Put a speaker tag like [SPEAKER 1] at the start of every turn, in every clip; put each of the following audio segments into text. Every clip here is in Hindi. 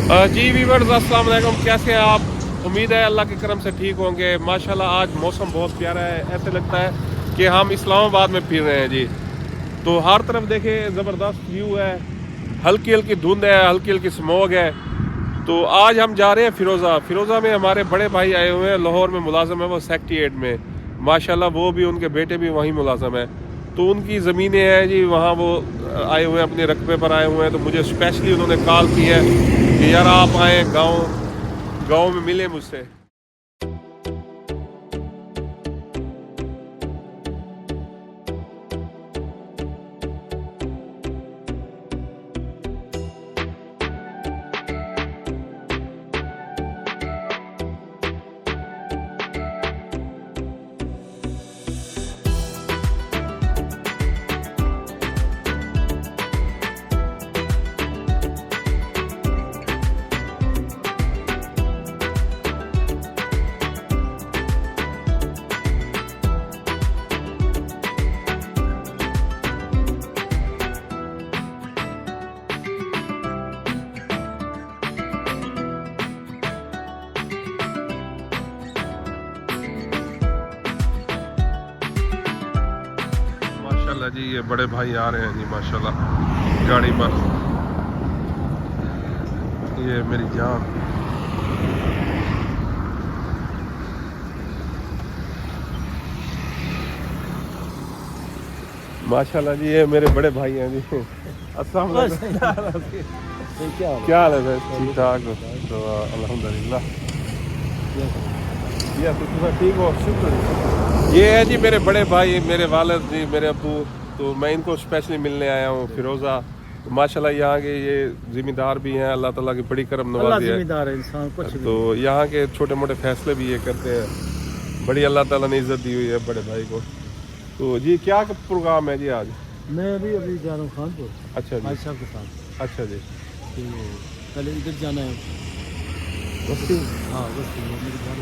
[SPEAKER 1] जी वीवर्स अस्सलाम वालेकुम, कैसे हैं आप? उम्मीद है अल्लाह के करम से ठीक होंगे। माशाल्लाह आज मौसम बहुत प्यारा है, ऐसे लगता है कि हम इस्लामाबाद में फिर रहे हैं जी। तो हर तरफ देखें ज़बरदस्त व्यू है, हल्की हल्की धुंध है, हल्की हल्की स्मोग है। तो आज हम जा रहे हैं फ़िरोज़ा में हमारे बड़े भाई आए हुए हैं, लाहौर में मुलाजम है वो सेक्टर 8 में। माशाल्लाह वो भी, उनके बेटे भी वहीं मुलाजम है। तो उनकी ज़मीनें हैं जी, वहाँ वो आए हुए हैं, अपने रकबे पर आए हुए हैं। तो मुझे स्पेशली उन्होंने कॉल की है कि यार आप आएँ गाँव, गाँव में मिले मुझसे। माशाल्लाह जी, ये बड़े भाई आ रहे हैं जी माशाल्लाह गाड़ी पर। ये मेरी जान, माशाल्लाह जी, ये मेरे बड़े भाई हैं जी। अस्सलाम वालेकुम। क्या हाल है सर? ठीक ठाक हो? तो अल्हम्दुलिल्लाह। ये तो ठीक हो? शुक्र। ये है जी मेरे बड़े भाई, मेरे वालिद जी, मेरे अब्बू। तो मैं इनको स्पेशली मिलने आया हूँ फ़िरोज़ा। तो माशाल्लाह यहाँ के ये ज़िम्मेदार भी हैं, अल्लाह ताला की बड़ी करम नवाज़ी है।
[SPEAKER 2] जिम्मेदार है इंसान कुछ भी
[SPEAKER 1] तो यहाँ के छोटे मोटे फैसले भी ये करते हैं, बड़ी अल्लाह ताला ने इज़्ज़त दी हुई है बड़े भाई को। तो जी क्या प्रोग्राम है जी आज?
[SPEAKER 2] मैं अभी जा रहा हूँ खानपुर
[SPEAKER 1] अच्छा जी,
[SPEAKER 2] भाई साहब के साथ।
[SPEAKER 1] अच्छा जी।
[SPEAKER 2] तो पहले इधर जाना है
[SPEAKER 1] बस्ती?
[SPEAKER 2] हाँ बस मेरी घर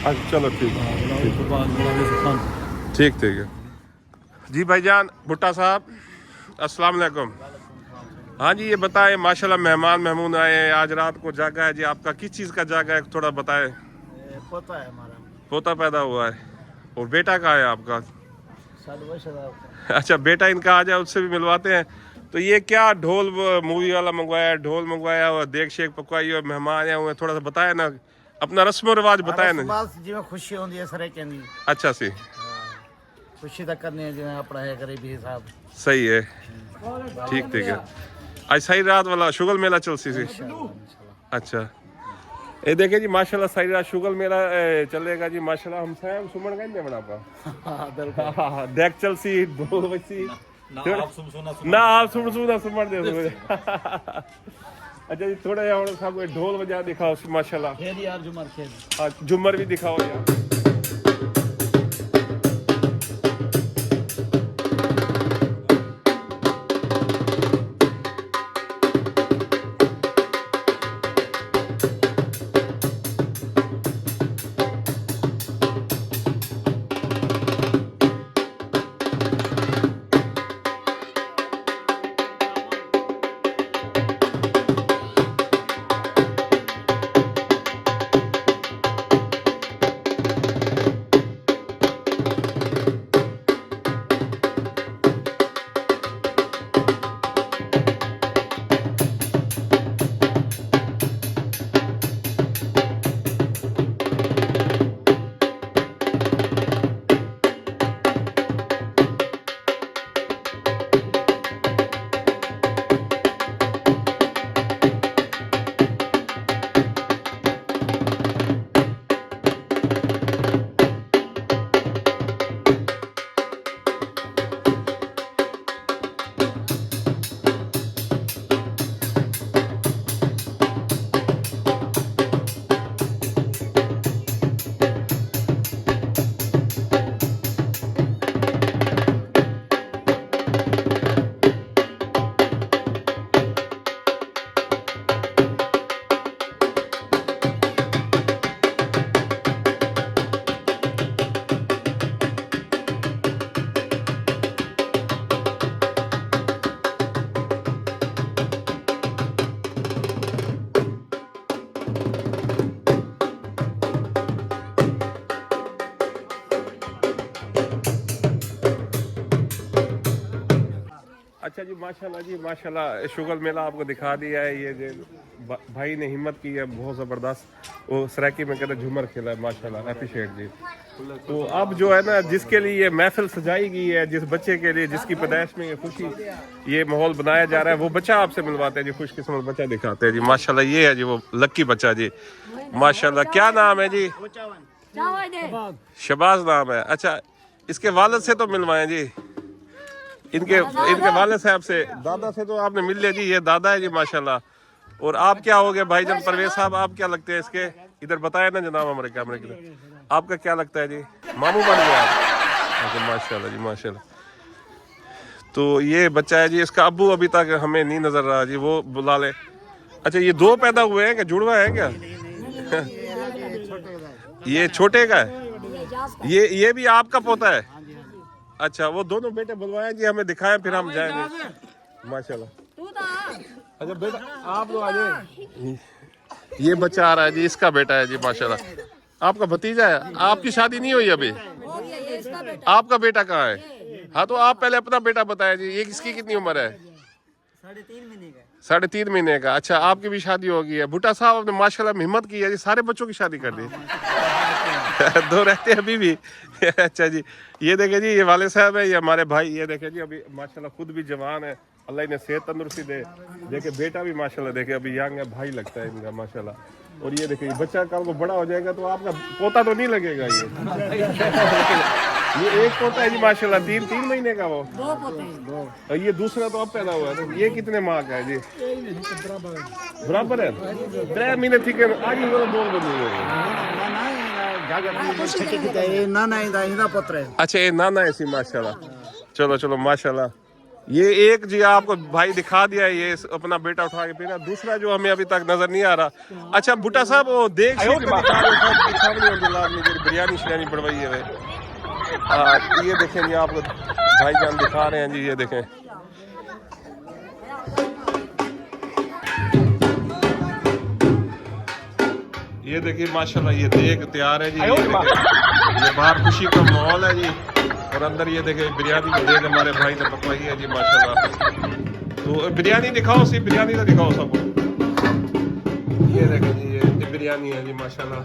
[SPEAKER 1] अच्छा चलो ठीक
[SPEAKER 2] हाँ
[SPEAKER 1] है,
[SPEAKER 2] उसके बाद मुलाजे से खानपुर।
[SPEAKER 1] ठीक ठीक है जी। भाईजान भुट्टा साहब, अस्सलाम वालेकुम। हाँ जी, ये बताएं, माशाल्लाह मेहमान मेहमून आए हैं, आज रात को जागा है जी आपका, किस चीज़ का जागा है थोड़ा बताएं।
[SPEAKER 2] पोता है हमारा
[SPEAKER 1] पोता पैदा हुआ है, और बेटा कहाँ है आपका?
[SPEAKER 2] साल
[SPEAKER 1] अच्छा बेटा इनका आ जाए, उससे भी मिलवाते हैं। तो ये क्या ढोल मूवी वाला मंगवाया, ढोल मंगवाया और देग शेक पकवाई और मेहमान आए हुए हैं, थोड़ा सा बताया ना, अपना रस्म व रिवाज बताया ना।
[SPEAKER 2] बस जिवें खुशी होती है सरे कहनी
[SPEAKER 1] अच्छा सी,
[SPEAKER 2] खुशी तक करने जिवें अपना है गरीबी हिसाब।
[SPEAKER 1] सही है, ठीक ठीक है। आज सही रात वाला शुगल मेला चल सी सी। अच्छा, ये देखे जी माशाल्लाह सही रात शुगल मेला चलेगा जी माशाल्लाह। हम सैम सुमन गए बना पा देख चल सी ढोल बसी ना आप सुन सुना सुमन दे। अच्छा जी, थोड़ा यार साहब ढोल बजा दिखाओ माशाल्लाह।
[SPEAKER 2] खेल यार जुमर खेल।
[SPEAKER 1] हाँ झुमर भी दिखाओ यार। अच्छा जी माशाल्लाह शुगर मेला आपको दिखा दिया है। ये जो भाई ने हिम्मत की है बहुत ज़बरदस्त, वो सराकी में कहते झूमर खेला है माशाल्लाह, अप्रिशिएट जी। तो अब जो है ना जिसके लिए ये महफिल सजाई गई है, जिस बच्चे के लिए जिसकी पैदाइश में ये खुशी ये माहौल बनाया जा रहा है, वो बच्चा आपसे मिलवाते हैं जी, खुशकिस्मत बच्चा दिखाते हैं जी माशाल्लाह। ये है जी वो लक्की बच्चा जी माशाल्लाह। क्या नाम है जी? शबाज नाम है। अच्छा इसके वालिद से तो मिलवाएं जी, इनके वालिद साहब से, दादा से तो आपने मिल लिया जी, ये दादा है जी माशाल्लाह। और आप क्या हो गए भाईजान परवेज साहब, आप क्या लगते हैं इसके? इधर बताया ना जनाब हमारे कैमरे के लिए, आपका क्या लगता है जी? मामू बन गया आप? अच्छा माशाल्लाह जी माशाल्लाह। तो ये बच्चा है जी, इसका अब्बू अभी तक हमें नहीं नजर रहा जी, वो बुला ले। अच्छा ये दो पैदा हुए हैं क्या, जुड़वा है क्या? ये छोटे का है, ये भी आपका पोता है? अच्छा वो दोनों बेटे बुलवाए जी, हमें दिखाएं फिर हम जाएंगे माशाल्लाह। अच्छा बेटा आप लोग आ जाए। ये बच्चा आ रहा है जी, इसका बेटा है जी माशाल्लाह। आपका भतीजा है, आपकी शादी नहीं हुई अभी? आपका बेटा कहाँ है? हाँ तो आप पहले अपना बेटा बताया जी, ये किसकी कितनी उम्र है?
[SPEAKER 2] 3.5 महीने का।
[SPEAKER 1] 3.5 महीने का। अच्छा आपकी भी शादी हो गई है। भुट्टा साहब आपने माशाल्लाह हिम्मत की है जी, सारे बच्चों की शादी कर दी। दो रहते हैं अभी भी। अच्छा जी ये देखे जी, ये वाले साहब है, ये हमारे भाई, ये देखे जी अभी माशाल्लाह खुद भी जवान है, अल्लाह इन्हें सेहत तंदुरुस्ती दे। देखे बेटा भी माशाल्लाह देखे अभी यंग है, भाई लगता है इनका माशाल्लाह। और ये देखिए बच्चा कल को बड़ा हो जाएगा तो आपका पोता तो नहीं लगेगा ये एक पोता है जी माशाल्लाह, 3 महीने का वो।
[SPEAKER 2] 2 पोते हैं।
[SPEAKER 1] और ये दूसरा तो अब पैदा हुआ है, तो ये कितने माह का है जी? बराबर है 3 महीने ठीक है। आज ही वो बोल अच्छा ये नाना है सी माशाल्लाह। चलो माशाल्लाह। ये एक जी आपको भाई दिखा दिया है, ये अपना बेटा उठा के पीना। दूसरा जो हमें अभी तक नजर नहीं आ रहा। अच्छा भुट्टा साहब वो देख बिरयानी शिरयानी बढ़वाई है। ये देखें जी आपको भाईजान दिखा रहे हैं जी, ये देखें ये देखिए माशाल्लाह, ये देख तैयार है जी। ये बाहर खुशी का माहौल है जी, और अंदर ये देखे बिरयानी की देख हमारे भाई ने पकवाई है जी माशाल्लाह। तो बिरयानी दिखाओ, सिर्फ बिरयानी तो दिखाओ सबको। ये देखें जी ये बिरयानी है जी माशाल्लाह।